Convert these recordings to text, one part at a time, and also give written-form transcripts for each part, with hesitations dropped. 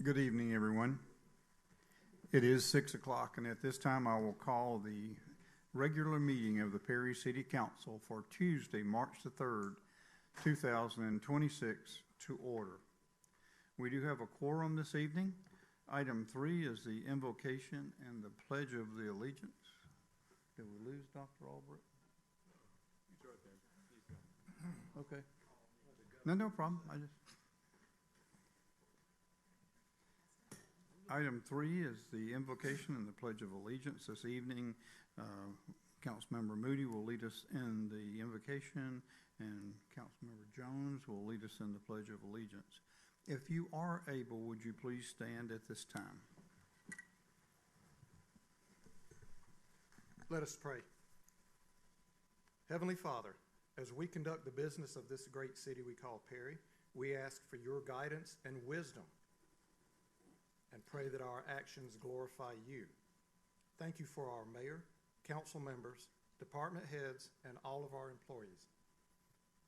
Good evening, everyone. It is 6 o'clock, and at this time I will call the regular meeting of the Perry City Council for Tuesday, March the 3rd, 2026 to order. We do have a quorum this evening. Item 3 is the invocation and the Pledge of the Allegiance. Did we lose Dr. Albrecht? He's right there. Okay. No problem. Item 3 is the invocation and the Pledge of Allegiance. This evening, Councilmember Moody will lead us in the invocation, and Councilmember Jones will lead us in the Pledge of Allegiance. If you are able, would you please stand at this time? Let us pray. Heavenly Father, as we conduct the business of this great city we call Perry, we ask for your guidance and wisdom and pray that our actions glorify you. Thank you for our mayor, council members, department heads, and all of our employees.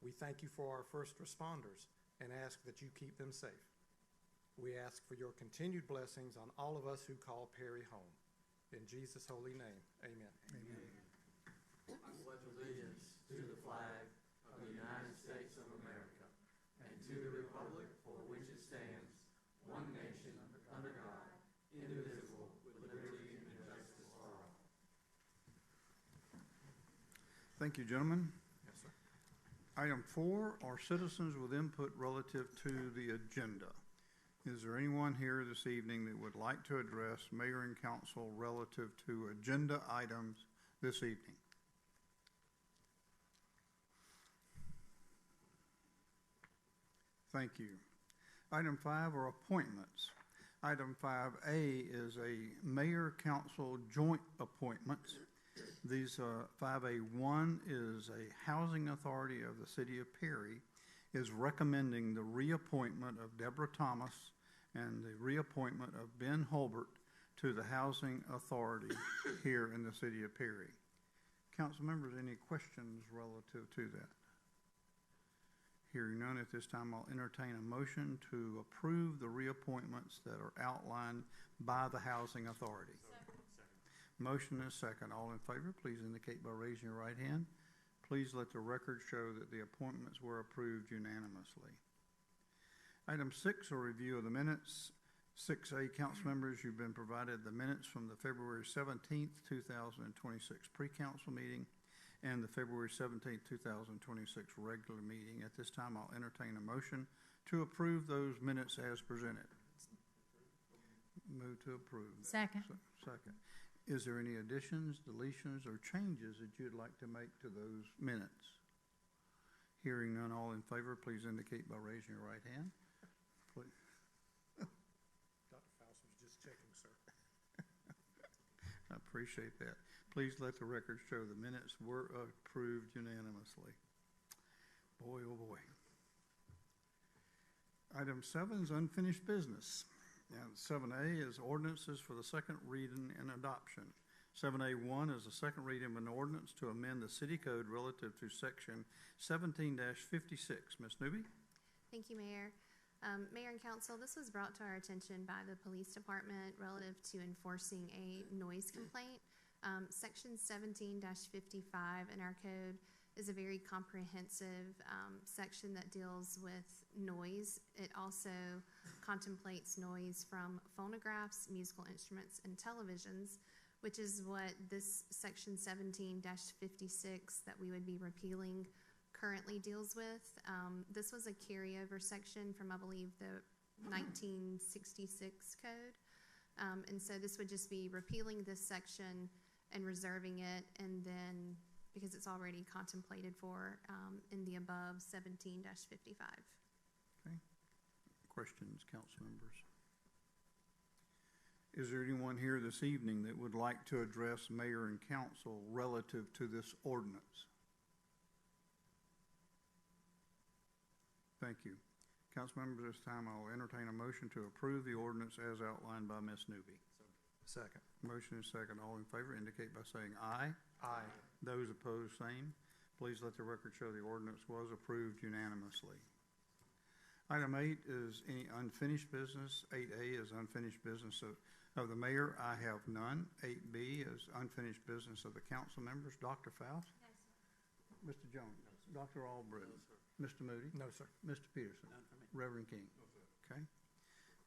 We thank you for our first responders and ask that you keep them safe. We ask for your continued blessings on all of us who call Perry home. In Jesus' holy name, amen. Amen. I pledge allegiance to the flag of the United States of America and to the republic for which it stands, one nation, under God, indivisible, with liberty and justice for all. Thank you, gentlemen. Yes, sir. Item 4 are citizens with input relative to the agenda. Is there anyone here this evening that would like to address mayor and council relative to agenda items this evening? Thank you. Item 5 are appointments. Item 5A is a mayor-council joint appointments. These 5A1 is a housing authority of the city of Perry is recommending the reappointment of Deborah Thomas and the reappointment of Ben Holbert to the housing authority here in the city of Perry. Council members, any questions relative to that? Hearing none, at this time I'll entertain a motion to approve the reappointments that are outlined by the Housing Authority. Second. Motion is second. All in favor, please indicate by raising your right hand. Please let the record show that the appointments were approved unanimously. Item 6, a review of the minutes. 6A, council members, you've been provided the minutes from the February 17th, 2026 pre-council meeting and the February 17th, 2026 regular meeting. At this time, I'll entertain a motion to approve those minutes as presented. Move to approve. Second. Second. Is there any additions, deletions, or changes that you'd like to make to those minutes? Hearing none, all in favor, please indicate by raising your right hand. Please. Dr. Faust was just checking, sir. I appreciate that. Please let the record show the minutes were approved unanimously. Boy, oh boy. Item 7 is unfinished business. And 7A is ordinances for the second reading and adoption. 7A1 is the second reading of an ordinance to amend the city code relative to section 17-56. Ms. Newby? Thank you, Mayor. Mayor and Council, this was brought to our attention by the police department relative to enforcing a noise complaint. Section 17-55 in our code is a very comprehensive section that deals with noise. It also contemplates noise from phonographs, musical instruments, and televisions, which is what this section 17-56 that we would be repealing currently deals with. This was a carryover section from, I believe, the 1966 code. And so this would just be repealing this section and reserving it, and then because it's already contemplated for in the above 17-55. Okay. Questions, council members? Is there anyone here this evening that would like to address mayor and council relative to this ordinance? Thank you. Council members, this time I'll entertain a motion to approve the ordinance as outlined by Ms. Newby. Second. Motion is second. All in favor indicate by saying aye. Aye. Those opposed, same. Please let the record show the ordinance was approved unanimously. Item 8 is any unfinished business. 8A is unfinished business of the mayor. I have none. 8B is unfinished business of the council members. Dr. Faust? No, sir. Mr. Jones? Dr. Albritton? Mr. Moody? No, sir. Mr. Peterson? None for me. Reverend King? Okay.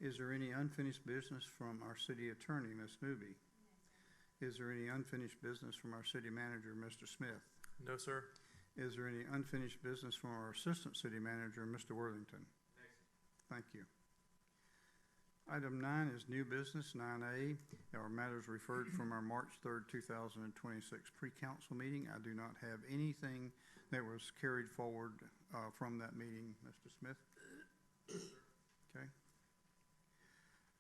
Is there any unfinished business from our city attorney, Ms. Newby? Is there any unfinished business from our city manager, Mr. Smith? No, sir. Is there any unfinished business from our assistant city manager, Mr. Worthington? Thank you. Item 9 is new business. 9A are matters referred from our March 3rd, 2026 pre-council meeting. I do not have anything that was carried forward from that meeting, Mr. Smith. Okay.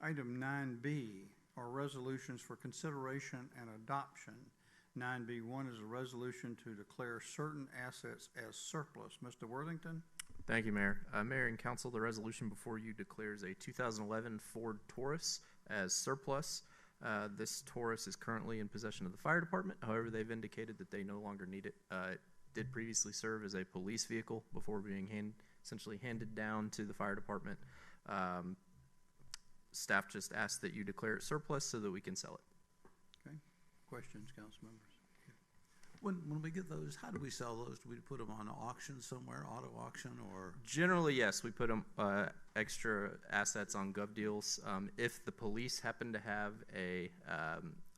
Item 9B are resolutions for consideration and adoption. 9B1 is a resolution to declare certain assets as surplus. Mr. Worthington? Thank you, Mayor. Mayor and Council, the resolution before you declares a 2011 Ford Taurus as surplus. This Taurus is currently in possession of the fire department. However, they've indicated that they no longer need it. It did previously serve as a police vehicle before being essentially handed down to the fire department. Staff just asked that you declare it surplus so that we can sell it. Okay. Questions, council members? When we get those, how do we sell those? Do we put them on auction somewhere, auto auction, or? Generally, yes, we put extra assets on Gov Deals. If the police happen to have a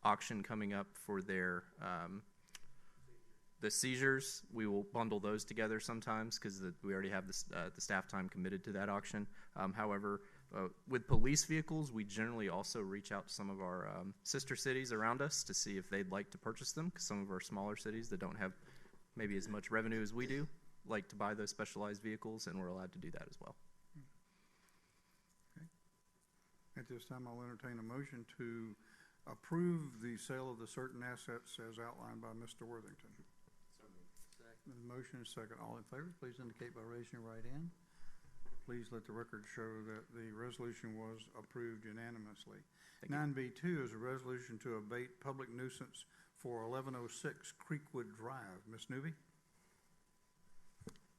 auction coming up for their the seizures, we will bundle those together sometimes because we already have the staff time committed to that auction. However, with police vehicles, we generally also reach out to some of our sister cities around us to see if they'd like to purchase them, because some of our smaller cities that don't have maybe as much revenue as we do like to buy those specialized vehicles, and we're allowed to do that as well. Okay. At this time, I'll entertain a motion to approve the sale of the certain assets as outlined by Mr. Worthington. The motion is second. All in favor, please indicate by raising your right hand. Please let the record show that the resolution was approved unanimously. 9B2 is a resolution to abate public nuisance for 1106 Creekwood Drive. Ms. Newby?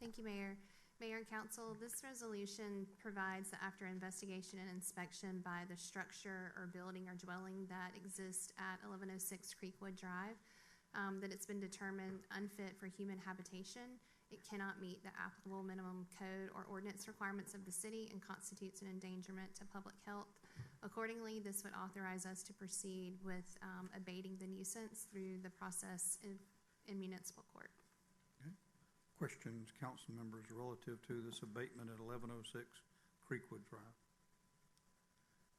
Thank you, Mayor. Mayor and Council, this resolution provides that after investigation and inspection by the structure or building or dwelling that exists at 1106 Creekwood Drive, that it's been determined unfit for human habitation. It cannot meet the applicable minimum code or ordinance requirements of the city and constitutes an endangerment to public health. Accordingly, this would authorize us to proceed with abating the nuisance through the process in municipal court. Okay. Questions, council members, relative to this abatement at 1106 Creekwood Drive?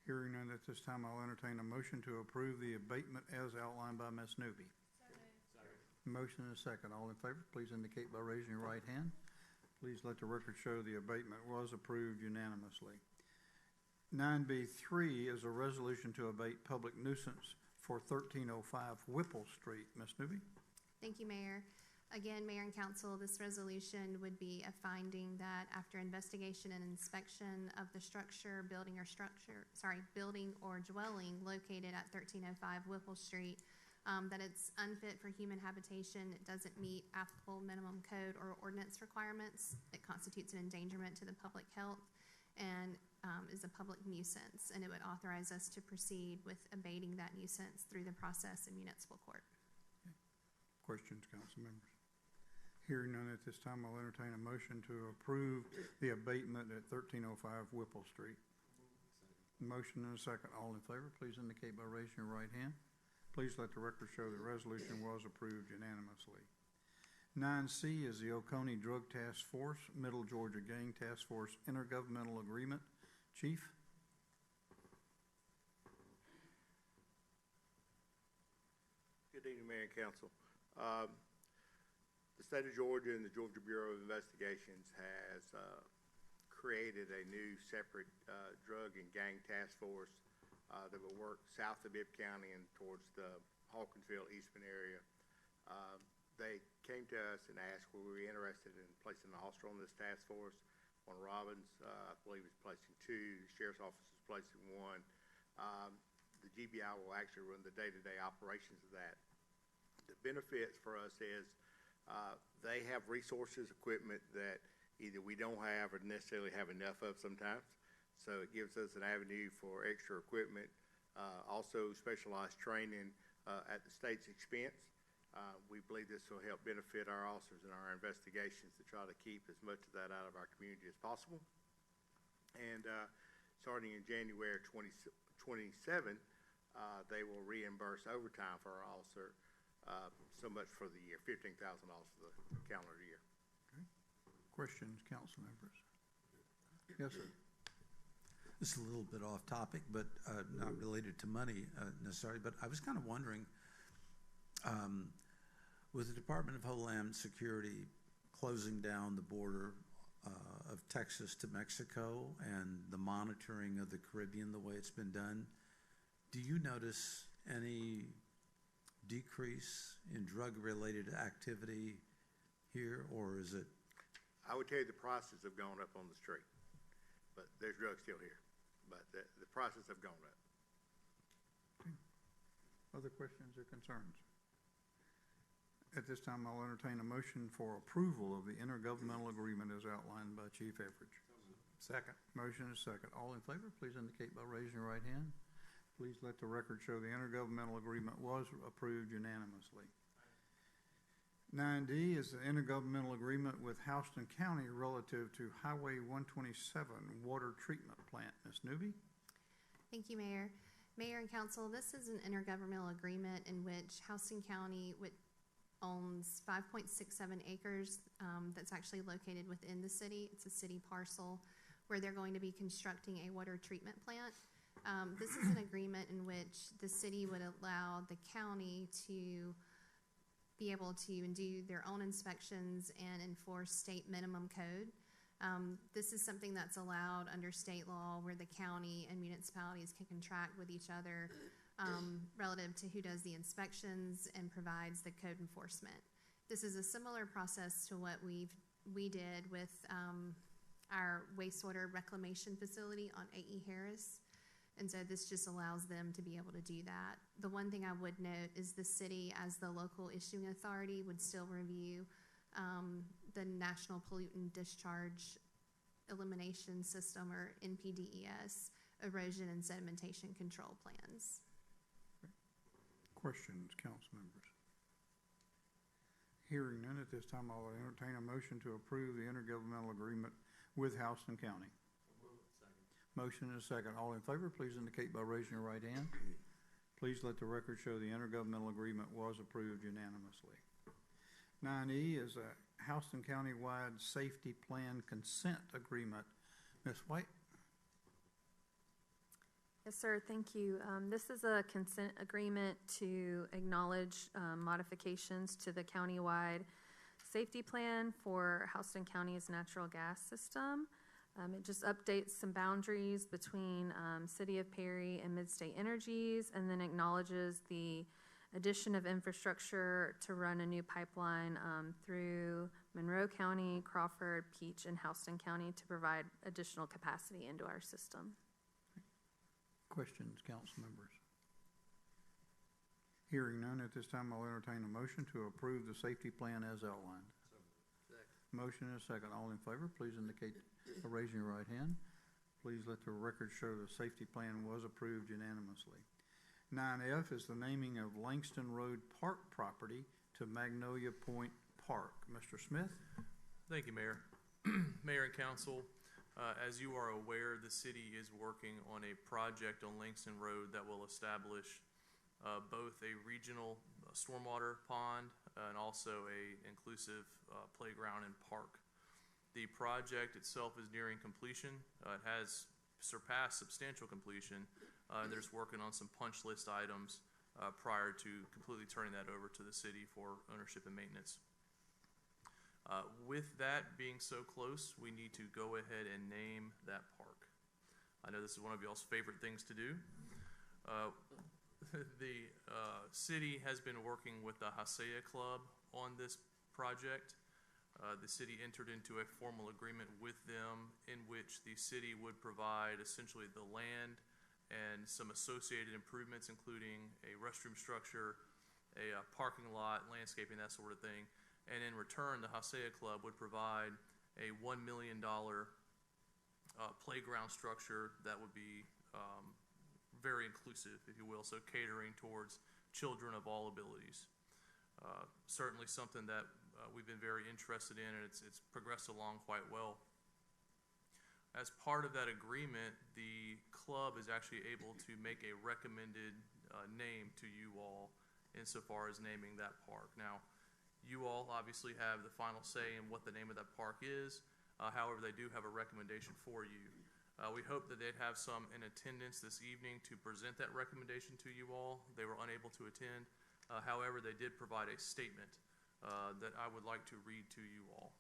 Hearing none at this time, I'll entertain a motion to approve the abatement as outlined by Ms. Newby. Motion and a second. All in favor, please indicate by raising your right hand. Please let the record show the abatement was approved unanimously. 9B3 is a resolution to abate public nuisance for 1305 Whipple Street. Ms. Newby? Thank you, Mayor. Again, Mayor and Council, this resolution would be a finding that after investigation and inspection of the building or dwelling located at 1305 Whipple Street, that it's unfit for human habitation, it doesn't meet applicable minimum code or ordinance requirements, it constitutes an endangerment to the public health, and is a public nuisance, and it would authorize us to proceed with abating that nuisance through the process in municipal court. Okay. Questions, council members? Hearing none at this time, I'll entertain a motion to approve the abatement at 1305 Whipple Street. Motion and a second. All in favor, please indicate by raising your right hand. Please let the record show the resolution was approved unanimously. 9C is the Oconee Drug Task Force, Middle Georgia Gang Task Force Intergovernmental Agreement. Chief? Good evening, Mayor and Council. The state of Georgia and the Georgia Bureau of Investigations has created a new separate drug and gang task force that will work south of Bibb County and towards the Hawkinsville, Eastman area. They came to us and asked were we interested in placing an officer on this task force. One Robbins, I believe, is placing 2. The Sheriff's Office is placing 1. The GBI will actually run the day-to-day operations of that. The benefits for us is they have resources, equipment that either we don't have or necessarily have enough of sometimes. So it gives us an avenue for extra equipment, also specialized training at the state's expense. We believe this will help benefit our officers in our investigations to try to keep as much of that out of our community as possible. And starting in January 2027, they will reimburse overtime for our officer so much for the year, $15,000 for the calendar year. Okay. Questions, council members? Yes, sir. This is a little bit off topic, but not related to money necessarily, but I was kind of wondering, with the Department of Homeland Security closing down the border of Texas to Mexico and the monitoring of the Caribbean the way it's been done, do you notice any decrease in drug-related activity here, or is it? I would tell you the prices have gone up on the street, but there's drugs still here. But the prices have gone up. Okay. Other questions or concerns? At this time, I'll entertain a motion for approval of the intergovernmental agreement as outlined by Chief Everidge. Second. Motion is second. All in favor, please indicate by raising your right hand. Please let the record show the intergovernmental agreement was approved unanimously. 9D is the intergovernmental agreement with Houston County relative to Highway 127 water treatment plant. Ms. Newby? Thank you, Mayor. Mayor and Council, this is an intergovernmental agreement in which Houston County owns 5.67 acres that's actually located within the city. It's a city parcel where they're going to be constructing a water treatment plant. This is an agreement in which the city would allow the county to be able to do their own inspections and enforce state minimum code. This is something that's allowed under state law where the county and municipalities can contract with each other relative to who does the inspections and provides the code enforcement. This is a similar process to what we did with our wastewater reclamation facility on A.E. Harris. And so this just allows them to be able to do that. The one thing I would note is the city, as the local issuing authority, would still review the National Pollutant Discharge Elimination System, or NPDES, erosion and sedimentation control plans. Questions, council members? Hearing none, at this time I'll entertain a motion to approve the intergovernmental agreement with Houston County. Motion is second. All in favor, please indicate by raising your right hand. Please let the record show the intergovernmental agreement was approved unanimously. 9E is a Houston County-wide safety plan consent agreement. Ms. White? Yes, sir. Thank you. This is a consent agreement to acknowledge modifications to the countywide safety plan for Houston County's natural gas system. It just updates some boundaries between City of Perry and Midstate Energies, and then acknowledges the addition of infrastructure to run a new pipeline through Monroe County, Crawford, Peach, and Houston County to provide additional capacity into our system. Questions, council members? Hearing none, at this time I'll entertain a motion to approve the safety plan as outlined. Motion is second. All in favor, please indicate by raising your right hand. Please let the record show the safety plan was approved unanimously. 9F is the naming of Langston Road Park property to Magnolia Point Park. Mr. Smith? Thank you, Mayor. Mayor and Council, as you are aware, the city is working on a project on Langston Road that will establish both a regional stormwater pond and also a inclusive playground and park. The project itself is nearing completion. It has surpassed substantial completion. There's working on some punch list items prior to completely turning that over to the city for ownership and maintenance. With that being so close, we need to go ahead and name that park. I know this is one of y'all's favorite things to do. The city has been working with the Hasea Club on this project. The city entered into a formal agreement with them in which the city would provide essentially the land and some associated improvements, including a restroom structure, a parking lot, landscaping, that sort of thing. And in return, the Hasea Club would provide a $1 million playground structure that would be very inclusive, if you will, so catering towards children of all abilities. Certainly something that we've been very interested in, and it's progressed along quite well. As part of that agreement, the club is actually able to make a recommended name to you all insofar as naming that park. Now, you all obviously have the final say in what the name of that park is. However, they do have a recommendation for you. We hope that they'd have some in attendance this evening to present that recommendation to you all. They were unable to attend. However, they did provide a statement that I would like to read to you all.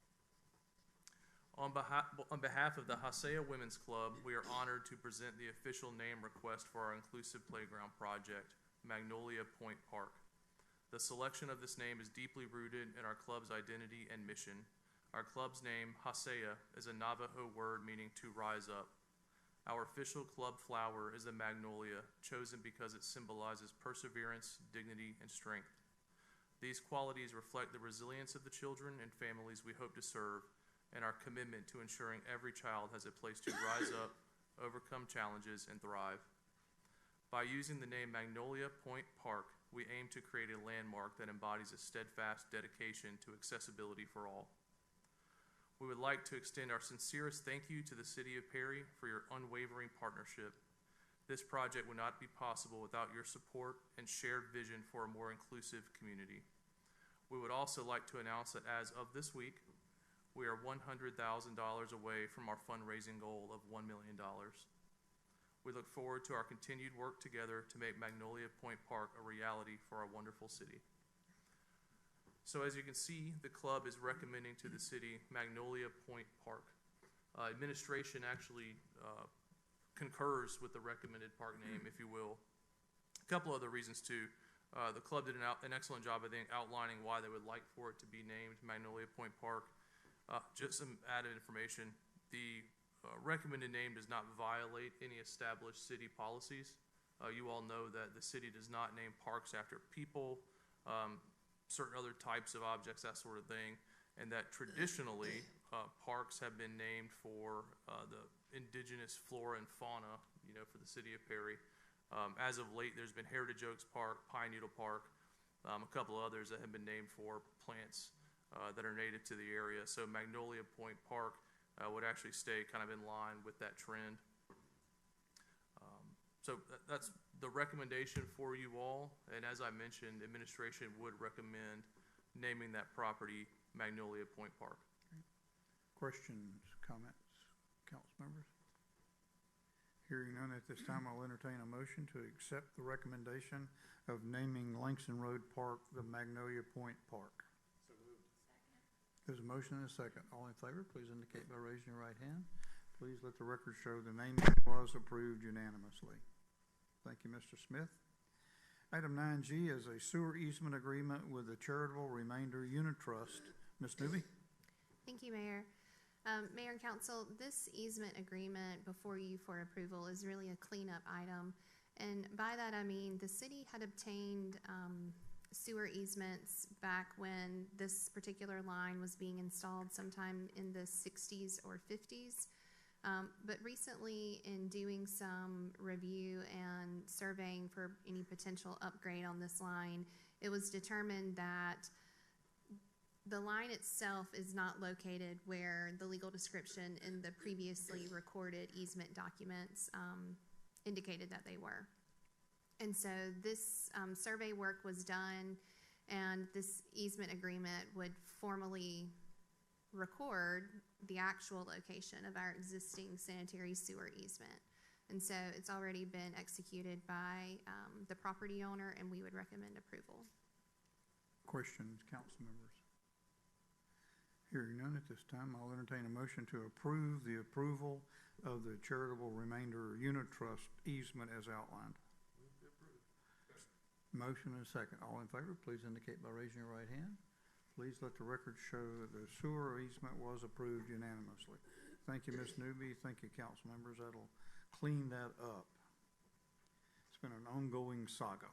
On behalf of the Hasea Women's Club, we are honored to present the official name request for our inclusive playground project, Magnolia Point Park. The selection of this name is deeply rooted in our club's identity and mission. Our club's name, Hasea, is a Navajo word meaning to rise up. Our official club flower is the magnolia, chosen because it symbolizes perseverance, dignity, and strength. These qualities reflect the resilience of the children and families we hope to serve, and our commitment to ensuring every child has a place to rise up, overcome challenges, and thrive. By using the name Magnolia Point Park, we aim to create a landmark that embodies a steadfast dedication to accessibility for all. We would like to extend our sincerest thank you to the City of Perry for your unwavering partnership. This project would not be possible without your support and shared vision for a more inclusive community. We would also like to announce that as of this week, we are $100,000 away from our fundraising goal of $1 million. We look forward to our continued work together to make Magnolia Point Park a reality for our wonderful city. So as you can see, the club is recommending to the city Magnolia Point Park. Administration actually concurs with the recommended park name, if you will. A couple other reasons too. The club did an excellent job, I think, outlining why they would like for it to be named Magnolia Point Park. Just some added information. The recommended name does not violate any established city policies. You all know that the city does not name parks after people, certain other types of objects, that sort of thing, and that traditionally parks have been named for the indigenous flora and fauna, for the city of Perry. As of late, there's been Heritage Oaks Park, Pine Needle Park, a couple of others that have been named for plants that are native to the area. So Magnolia Point Park would actually stay kind of in line with that trend. So that's the recommendation for you all. And as I mentioned, administration would recommend naming that property Magnolia Point Park. Questions, comments, council members? Hearing none at this time, I'll entertain a motion to accept the recommendation of naming Langston Road Park the Magnolia Point Park. There's a motion and a second. All in favor, please indicate by raising your right hand. Please let the record show the naming was approved unanimously. Thank you, Mr. Smith. Item 9G is a sewer easement agreement with the Charitable Remainder Unit Trust. Ms. Newby? Thank you, Mayor. Mayor and Council, this easement agreement before you for approval is really a cleanup item. And by that I mean the city had obtained sewer easements back when this particular line was being installed sometime in the 60s or 50s. But recently, in doing some review and surveying for any potential upgrade on this line, it was determined that the line itself is not located where the legal description in the previously recorded easement documents indicated that they were. And so this survey work was done, and this easement agreement would formally record the actual location of our existing sanitary sewer easement. And so it's already been executed by the property owner, and we would recommend approval. Questions, council members? Hearing none at this time, I'll entertain a motion to approve the approval of the Charitable Remainder Unit Trust easement as outlined. Motion and a second. All in favor, please indicate by raising your right hand. Please let the record show that the sewer easement was approved unanimously. Thank you, Ms. Newby. Thank you, council members. That'll clean that up. It's been an ongoing saga.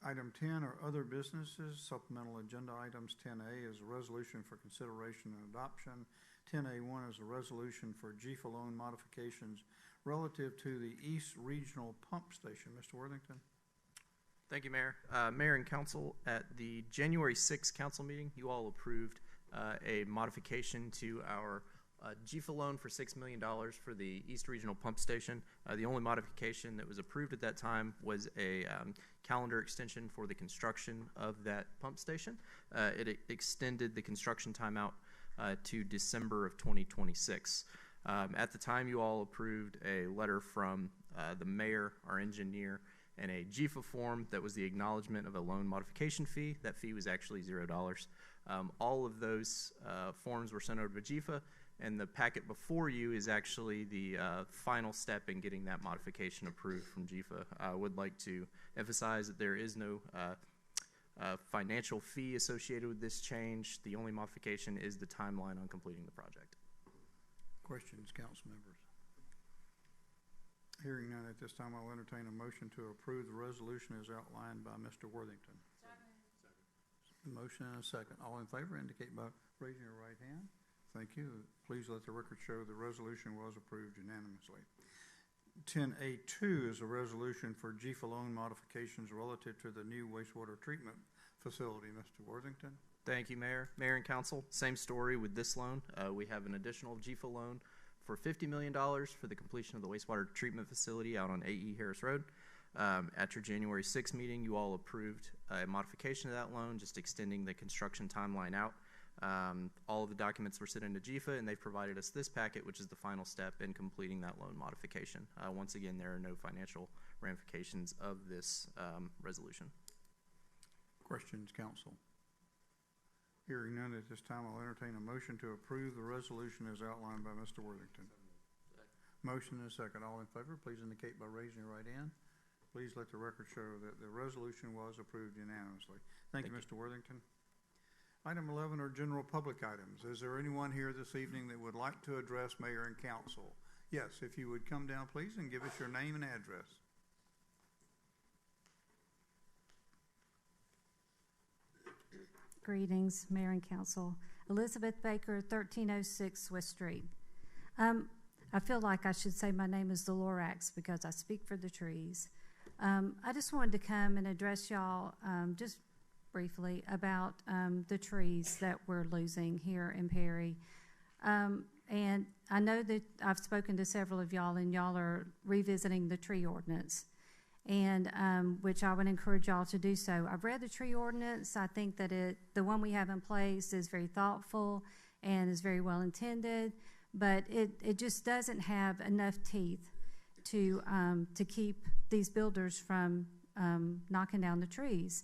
Item 10 are other businesses. Supplemental agenda items 10A is a resolution for consideration and adoption. 10A1 is a resolution for GFA loan modifications relative to the East Regional Pump Station. Mr. Worthington? Thank you, Mayor. Mayor and Council, at the January 6th council meeting, you all approved a modification to our GFA loan for $6 million for the East Regional Pump Station. The only modification that was approved at that time was a calendar extension for the construction of that pump station. It extended the construction timeout to December of 2026. At the time, you all approved a letter from the mayor, our engineer, and a GFA form that was the acknowledgement of a loan modification fee. That fee was actually $0. All of those forms were sent over to GFA, and the packet before you is actually the final step in getting that modification approved from GFA. I would like to emphasize that there is no financial fee associated with this change. The only modification is the timeline on completing the project. Questions, council members? Hearing none at this time, I'll entertain a motion to approve the resolution as outlined by Mr. Worthington. Second. Motion and a second. All in favor indicate by raising your right hand. Thank you. Please let the record show the resolution was approved unanimously. 10A2 is a resolution for GFA loan modifications relative to the new wastewater treatment facility. Mr. Worthington? Thank you, Mayor. Mayor and Council, same story with this loan. We have an additional GFA loan for $50 million for the completion of the wastewater treatment facility out on A.E. Harris Road. At your January 6th meeting, you all approved a modification of that loan, just extending the construction timeline out. All of the documents were sent into GFA, and they've provided us this packet, which is the final step in completing that loan modification. Once again, there are no financial ramifications of this resolution. Questions, council? Hearing none at this time, I'll entertain a motion to approve the resolution as outlined by Mr. Worthington. Motion and a second. All in favor, please indicate by raising your right hand. Please let the record show that the resolution was approved unanimously. Thank you, Mr. Worthington. Item 11 are general public items. Is there anyone here this evening that would like to address mayor and council? Yes, if you would come down, please, and give us your name and address. Greetings, Mayor and Council. Elizabeth Baker, 1306 Swiss Street. I feel like I should say my name is the Lorax because I speak for the trees. I just wanted to come and address y'all just briefly about the trees that we're losing here in Perry. And I know that I've spoken to several of y'all, and y'all are revisiting the tree ordinance, and which I would encourage y'all to do so. I've read the tree ordinance. I think that the one we have in place is very thoughtful and is very well intended, but it just doesn't have enough teeth to keep these builders from knocking down the trees.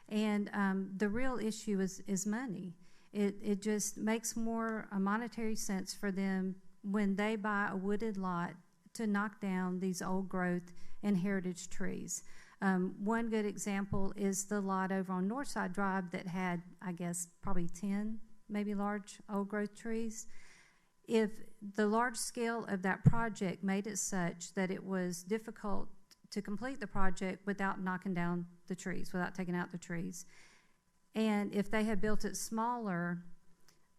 And the real issue is money. It just makes more monetary sense for them when they buy a wooded lot to knock down these old growth and heritage trees. One good example is the lot over on Northside Drive that had, I guess, probably 10 maybe large old growth trees. If the large scale of that project made it such that it was difficult to complete the project without knocking down the trees, without taking out the trees, and if they had built it smaller,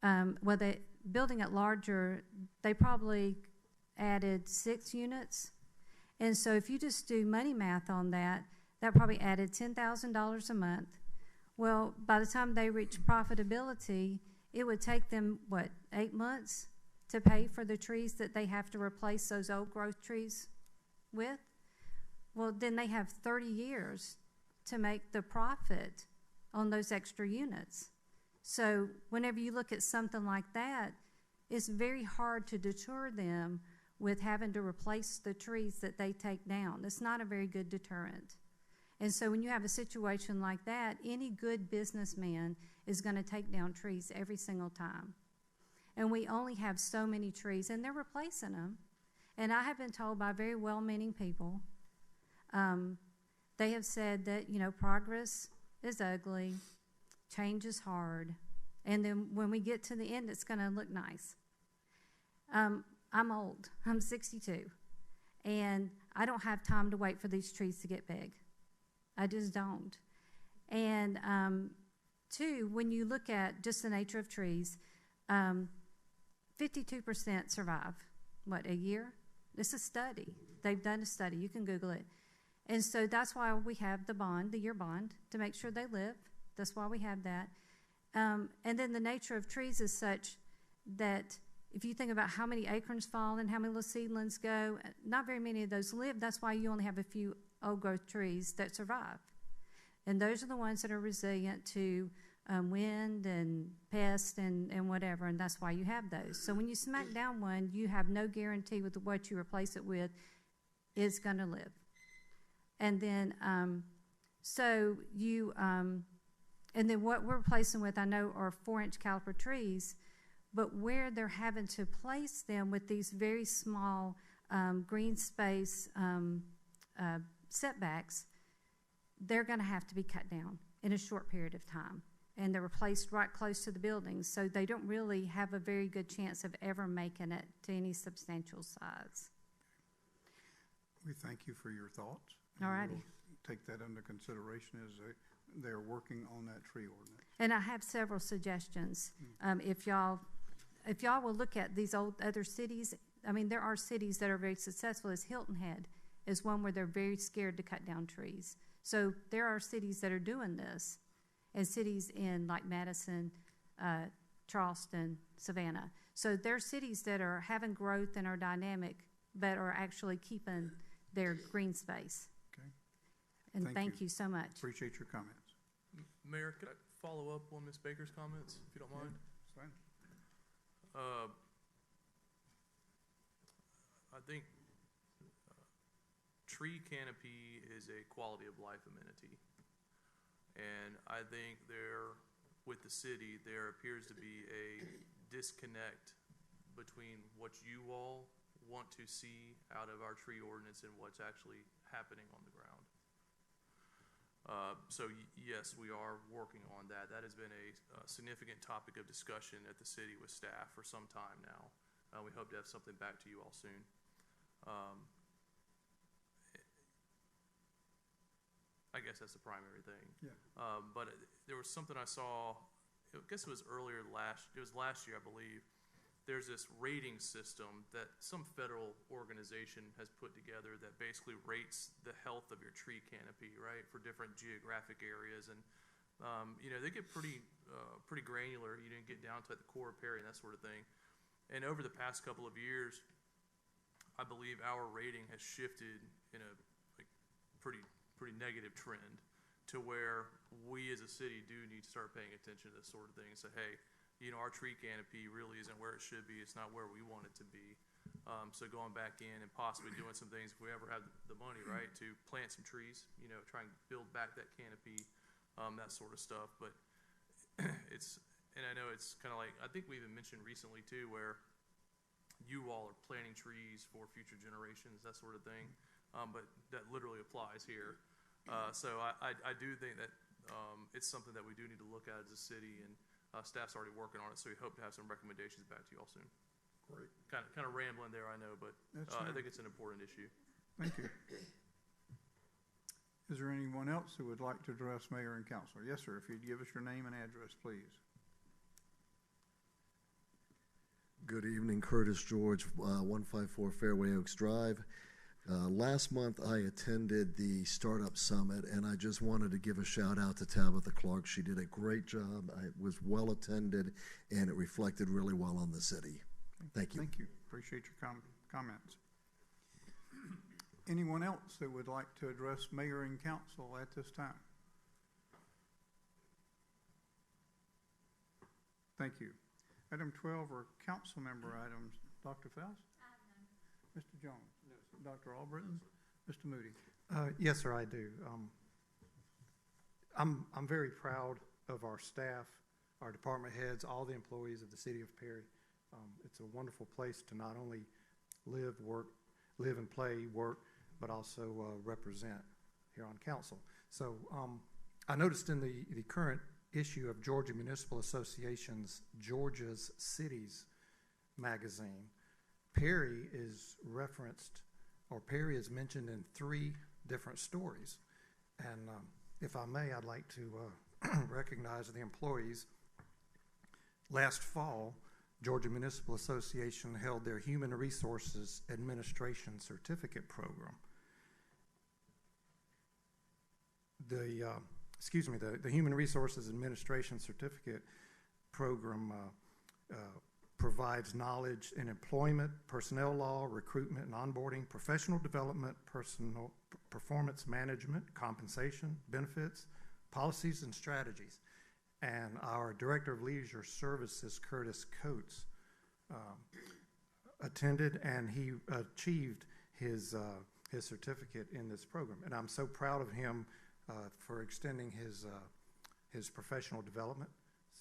building it larger, they probably added 6 units. And so if you just do money math on that, that probably added $10,000 a month. Well, by the time they reach profitability, it would take them, 8 months to pay for the trees that they have to replace those old growth trees with? Well, then they have 30 years to make the profit on those extra units. So whenever you look at something like that, it's very hard to deter them with having to replace the trees that they take down. It's not a very good deterrent. And so when you have a situation like that, any good businessman is going to take down trees every single time. And we only have so many trees, and they're replacing them. And I have been told by very well-meaning people, they have said that, progress is ugly, change is hard, and then when we get to the end, it's going to look nice. I'm old. I'm 62, and I don't have time to wait for these trees to get big. I just don't. And two, when you look at just the nature of trees, 52% survive, what, a year? It's a study. They've done a study. You can Google it. And so that's why we have the bond, the year bond, to make sure they live. That's why we have that. And then the nature of trees is such that if you think about how many acorns fall and how many little seedlings go, not very many of those live. That's why you only have a few old growth trees that survive. And those are the ones that are resilient to wind and pests and whatever, and that's why you have those. So when you smack down one, you have no guarantee with what you replace it with is going to live. And then, and then what we're replacing with, I know, are 4-inch caliper trees, but where they're having to place them with these very small green space setbacks, they're going to have to be cut down in a short period of time. And they're replaced right close to the buildings, so they don't really have a very good chance of ever making it to any substantial size. We thank you for your thoughts. All righty. We'll take that under consideration as they're working on that tree ordinance. And I have several suggestions. If y'all will look at these other cities, I mean, there are cities that are very successful. As Hilton Head is one where they're very scared to cut down trees. So there are cities that are doing this, and cities in like Madison, Charleston, Savannah. So there are cities that are having growth and are dynamic, but are actually keeping their green space. Okay. And thank you so much. Appreciate your comments. Mayor, could I follow up on Ms. Baker's comments, if you don't mind? That's fine. I think tree canopy is a quality of life amenity. And I think with the city, there appears to be a disconnect between what you all want to see out of our tree ordinance and what's actually happening on the ground. So yes, we are working on that. That has been a significant topic of discussion at the city with staff for some time now. We hope to have something back to you all soon. I guess that's the primary thing. Yeah. But there was something I saw, I guess it was last year, I believe. There's this rating system that some federal organization has put together that basically rates the health of your tree canopy, right, for different geographic areas. And, they get pretty granular. You didn't get down to the core of Perry and that sort of thing. And over the past couple of years, I believe our rating has shifted in a pretty negative trend to where we as a city do need to start paying attention to this sort of thing and say, hey, our tree canopy really isn't where it should be. It's not where we want it to be. So going back in and possibly doing some things, if we ever have the money, right, to plant some trees, try and build back that canopy, that sort of stuff. But and I know it's kind of like, I think we even mentioned recently too, where you all are planting trees for future generations, that sort of thing. But that literally applies here. So I do think that it's something that we do need to look at as a city, and staff's already working on it, so we hope to have some recommendations back to you all soon. Great. Kind of rambling there, I know, but I think it's an important issue. Thank you. Is there anyone else who would like to address mayor and council? Yes, sir. If you'd give us your name and address, please. Good evening, Curtis George, 154 Fairway Oaks Drive. Last month, I attended the Startup Summit, and I just wanted to give a shout out to Tabitha Clark. She did a great job. It was well attended, and it reflected really well on the city. Thank you. Thank you. Appreciate your comments. Anyone else that would like to address mayor and council at this time? Thank you. Item 12 are council member items. Dr. Faust? I have none. Mr. Jones? No. Dr. Albritton? Mr. Moody? Yes, sir, I do. I'm very proud of our staff, our department heads, all the employees of the city of Perry. It's a wonderful place to not only live and play, work, but also represent here on council. So I noticed in the current issue of Georgia Municipal Association's Georgia's Cities magazine, Perry is referenced, or Perry is mentioned in 3 different stories. And If I may, I'd like to recognize the employees. Last fall, Georgia Municipal Association held their Human Resources Administration Certificate Program. The Human Resources Administration Certificate Program provides knowledge in employment, personnel law, recruitment and onboarding, professional development, personal performance management, compensation, benefits, policies, and strategies. And our Director of Leisure Services, Curtis Coates, attended, and he achieved his certificate in this program. And I'm so proud of him for extending his professional development.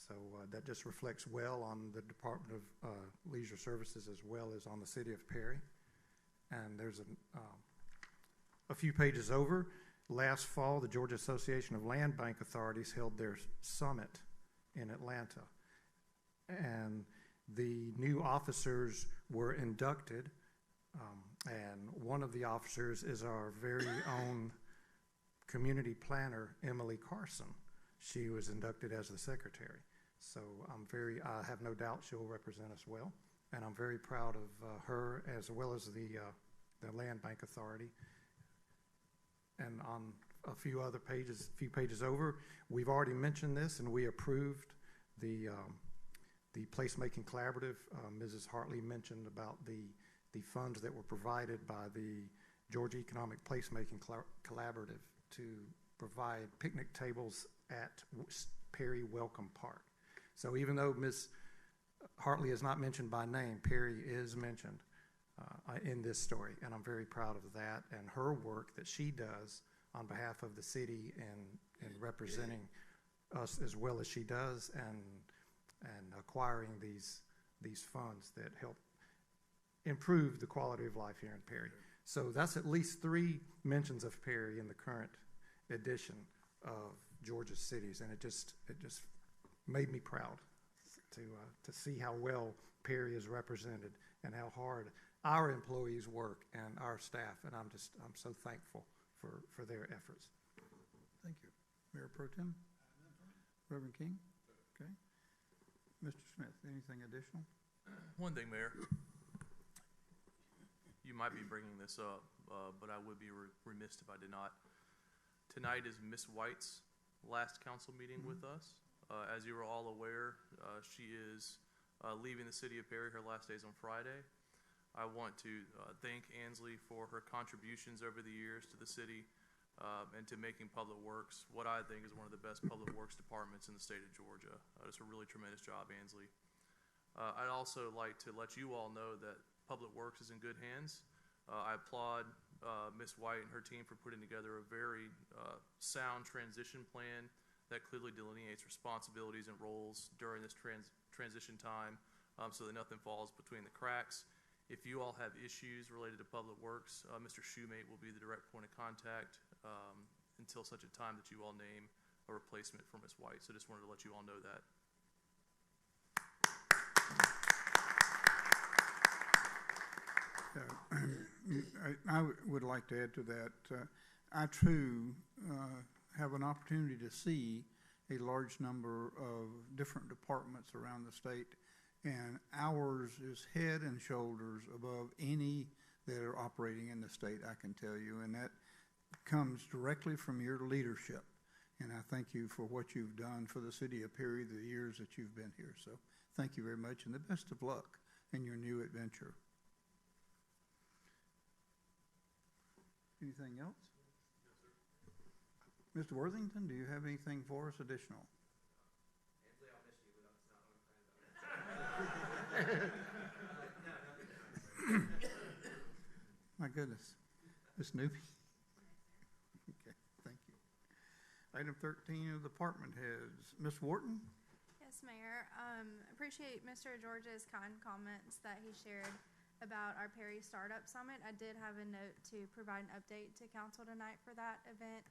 So that just reflects well on the Department of Leisure Services as well as on the City of Perry. And there's a few pages over. Last fall, the Georgia Association of Land Bank Authorities held their summit in Atlanta. And the new officers were inducted, and one of the officers is our very own community planner, Emily Carson. She was inducted as the secretary. So I have no doubt she'll represent us well, and I'm very proud of her as well as the Land Bank Authority. And on a few pages over, we've already mentioned this, and we approved the placemaking collaborative. Mrs. Hartley mentioned about the funds that were provided by the Georgia Economic Placemaking Collaborative to provide picnic tables at Perry Welcome Park. So even though Ms. Hartley is not mentioned by name, Perry is mentioned in this story, and I'm very proud of that and her work that she does on behalf of the city and representing us as well as she does, and acquiring these funds that help improve the quality of life here in Perry. So that's at least 3 mentions of Perry in the current edition of Georgia's cities, and it just made me proud to see how well Perry is represented and how hard our employees work and our staff, and I'm so thankful for their efforts. Thank you. Mayor Pro Tem? Reverend King? Okay. Mr. Smith, anything additional? One thing, Mayor. You might be bringing this up, but I would be remiss if I did not. Tonight is Miss White's last council meeting with us. As you are all aware, she is leaving the city of Perry. Her last day is on Friday. I want to thank Ansley for her contributions over the years to the city and to making Public Works what I think is one of the best public works departments in the state of Georgia. It's a really tremendous job, Ansley. I'd also like to let you all know that Public Works is in good hands. I applaud Ms. White and her team for putting together a very sound transition plan that clearly delineates responsibilities and roles during this transition time so that nothing falls between the cracks. If you all have issues related to Public Works, Mr. Shoemate will be the direct point of contact until such a time that you all name a replacement for Ms. White. So just wanted to let you all know that. I would like to add to that. I too have an opportunity to see a large number of different departments around the state, and ours is head and shoulders above any that are operating in the state, I can tell you, and that comes directly from your leadership. And I thank you for what you've done for the city of Perry the years that you've been here. So thank you very much, and the best of luck in your new adventure. Anything else? Yes, sir. Mr. Worthington, do you have anything for us additional? Ansley, I'll miss you, but that's not what I'm planning on. My goodness. Miss Newby? Okay, thank you. Item 13 of department heads. Ms. Wharton? Yes, Mayor. Appreciate Mr. George's kind comments that he shared about our Perry Startup Summit. I did have a note to provide an update to council tonight for that event.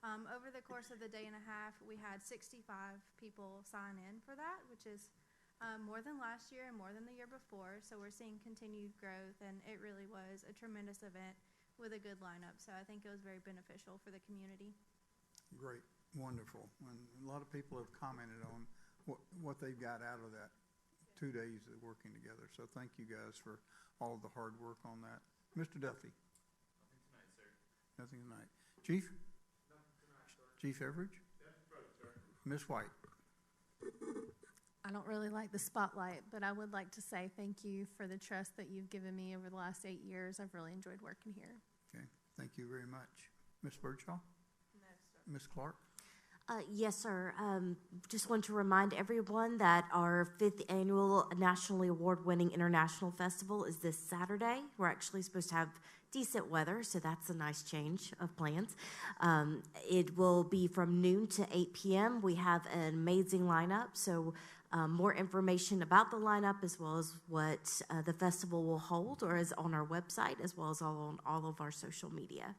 Over the course of the day and a half, we had 65 people sign in for that, which is more than last year and more than the year before. So we're seeing continued growth, and it really was a tremendous event with a good lineup. So I think it was very beneficial for the community. Great, wonderful. And a lot of people have commented on what they've got out of that 2 days of working together. So thank you guys for all of the hard work on that. Mr. Duffy? Nothing tonight, sir. Nothing tonight. Chief? Nothing tonight, sir. Chief Everidge? That's approach, sir. Ms. White? I don't really like the spotlight, but I would like to say thank you for the trust that you've given me over the last 8 years. I've really enjoyed working here. Okay, thank you very much. Ms. Birdshaw? No, sir. Ms. Clark? Yes, sir. Just want to remind everyone that our 5th annual nationally award-winning international festival is this Saturday. We're actually supposed to have decent weather, so that's a nice change of plans. It will be from noon to 8 p.m. We have an amazing lineup, so more information about the lineup as well as what the festival will hold or is on our website as well as on all of our social media.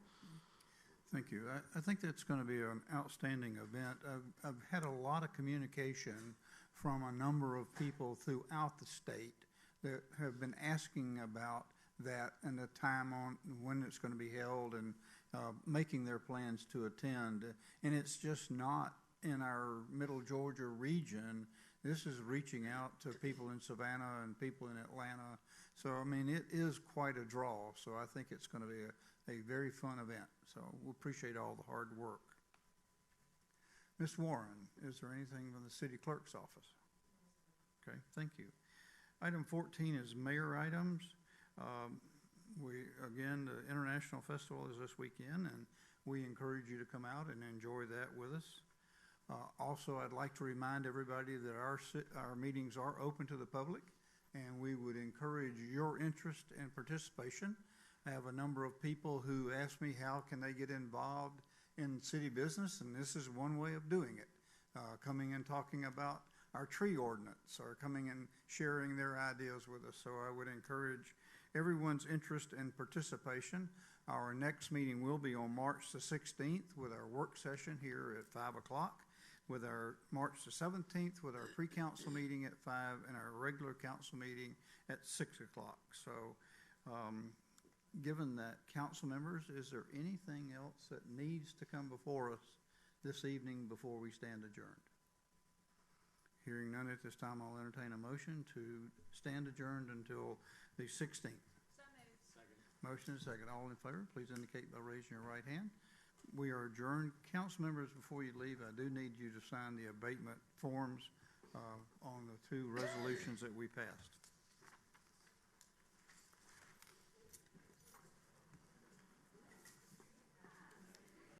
Thank you. I think that's going to be an outstanding event. I've had a lot of communication from a number of people throughout the state that have been asking about that and the time on when it's going to be held and making their plans to attend. And it's just not in our Middle Georgia region. This is reaching out to people in Savannah and people in Atlanta. So, I mean, it is quite a draw. So I think it's going to be a very fun event. So we appreciate all the hard work. Ms. Warren, is there anything from the city clerk's office? Okay, thank you. Item 14 is mayor items. Again, the International Festival is this weekend, and we encourage you to come out and enjoy that with us. Also, I'd like to remind everybody that our meetings are open to the public, and we would encourage your interest and participation. I have a number of people who ask me how can they get involved in city business, and this is one way of doing it. Coming and talking about our tree ordinance or coming and sharing their ideas with us. So I would encourage everyone's interest and participation. Our next meeting will be on March the 16th with our work session here at 5 o'clock, with our March the 17th with our pre-council meeting at 5 and our regular council meeting at 6 o'clock. So given that, council members, is there anything else that needs to come before us this evening before we stand adjourned? Hearing none at this time, I'll entertain a motion to stand adjourned until the 16th. So moved. Second. Motion is second. All in favor, please indicate by raising your right hand. We are adjourned. Council members, before you leave, I do need you to sign the abatement forms on the 2 resolutions that we passed.